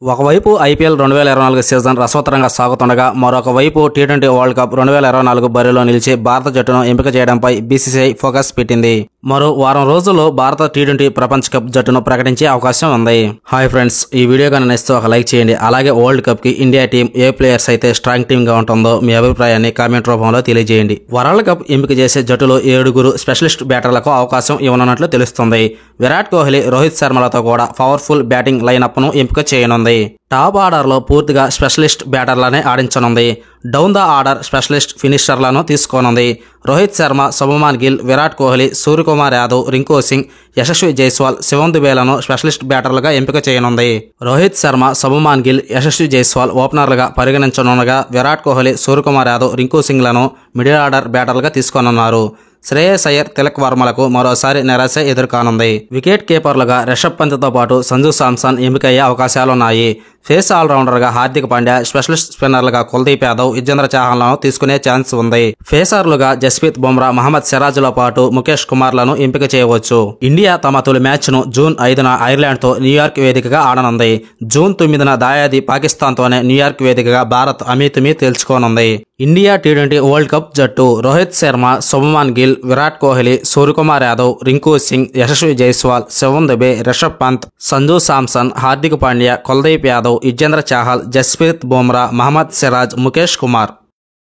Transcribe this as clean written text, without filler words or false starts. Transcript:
ఒకవైపు IPL 2024 season రసవత్తరంగా సాగుతుండగా మరొక వైపు టీ20 వరల్డ్ కప్ 2024 బరిలో నిలిచి భారత జట్టును ఎంపిక చేయడంపై బీసీసీఐ ఫోకస్ పెట్టింది. మరో వారం రోజుల్లో భారత టీ20 ప్రపంచ కప్ జట్టును ప్రకటించే అవకాశం ఉంది. హాయ్ ఫ్రెండ్స్, ఈ వీడియో కనుక నచ్చితే ఒక లైక్ చేయండి. అలాగే వరల్డ్ కప్ కి ఇండియా టీం ఏ ప్లేయర్స్ అయితే స్ట్రాంగ్ టీమ్ గా ఉంటుందో మీ అభిప్రాయాన్ని కామెంట్ రూపంలో తెలియజేయండి. వరల్డ్ కప్ ఎంపిక చేసే జట్టులో 7 స్పెషలిస్ట్ బ్యాటర్లకు అవకాశం ఇవ్వనున్నట్లు తెలుస్తుంది. విరాట్ కోహ్లీ, రోహిత్ శర్మలతో కూడా పవర్ఫుల్ బ్యాటింగ్ లైనప్ ను ఎంపిక చేయనుంది. టాప్ ఆర్డర్లో పూర్తిగా స్పెషలిస్ట్ బ్యాటర్లనే ఆడించనుంది. డౌన్ ద ఆర్డర్ స్పెషలిస్ట్ ఫినిషర్లను తీసుకోనుంది. రోహిత్ శర్మ, శుభమాన్ గిల్, విరాట్ కోహ్లీ, సూర్యకుమార్ యాదవ్, రింకు సింగ్, యశస్వి జైస్వాల్, శివం దుబేలను స్పెషలిస్ట్ బ్యాటర్లుగా ఎంపిక చేయనుంది. రోహిత్ శర్మ, శుభమాన్ గిల్, యశస్వి జైస్వాల్ ఓపెనర్లుగా పరిగణించనుండగా విరాట్ కోహ్లీ, సూర్యకుమార్ యాదవ్, రింకు సింగ్లను మిడిల్ ఆర్డర్ బ్యాటర్లుగా తీసుకోనున్నారు. శ్రేయస్ అయ్యర్, తిలక్ వర్మలకు మరోసారి నిరాశ ఎదుర్కానుంది. వికెట్ కీపర్లుగా రిషబ్ పంత్తో పాటు సంజు శాంసన్ ఎంపికయ్యే అవకాశాలున్నాయి. ఫేస్ ఆల్రౌండర్గా హార్దిక్ పాండ్యా, స్పెషలిస్ట్ స్పిన్నర్లుగా కుల్దీప్ యాదవ్, యుజ్వేంద్ర చాహల్ను తీసుకునే ఛాన్స్ ఉంది. ఫేసర్లుగా జస్ప్రీత్ బుమ్రా, మహమ్మద్ సిరాజ్లతో పాటు ముఖేష్ కుమార్లను ఎంపిక చేయవచ్చు. ఇండియా తమ తొలి మ్యాచ్ను జూన్ 5న ఐర్లాండ్తో న్యూయార్క్ వేదికగా ఆడనుంది. జూన్ 9న దాయాది పాకిస్తాన్తోనే న్యూయార్క్ వేదికగా భారత్ అమీతుమీ తేల్చుకోనుంది. ఇండియా టీ20 వరల్డ్ కప్ జట్టు రోహిత్ శర్మ, శుభమాన్ గిల్, విరాట్ కోహ్లీ, సూర్యకుమార్ యాదవ్, రింకు సింగ్, యశస్వి జైస్వాల్, శివం దుబే, రిషబ్ పంత్, సంజు శాంసన్, హార్దిక్ పాండ్యా, కుల్దీప్ యాదవ్, యుజ్వేంద్ర చాహల్, జస్ప్రీత్ బుమ్రా, మహమ్మద్ సిరాజ్, ముఖేష్ కుమార్.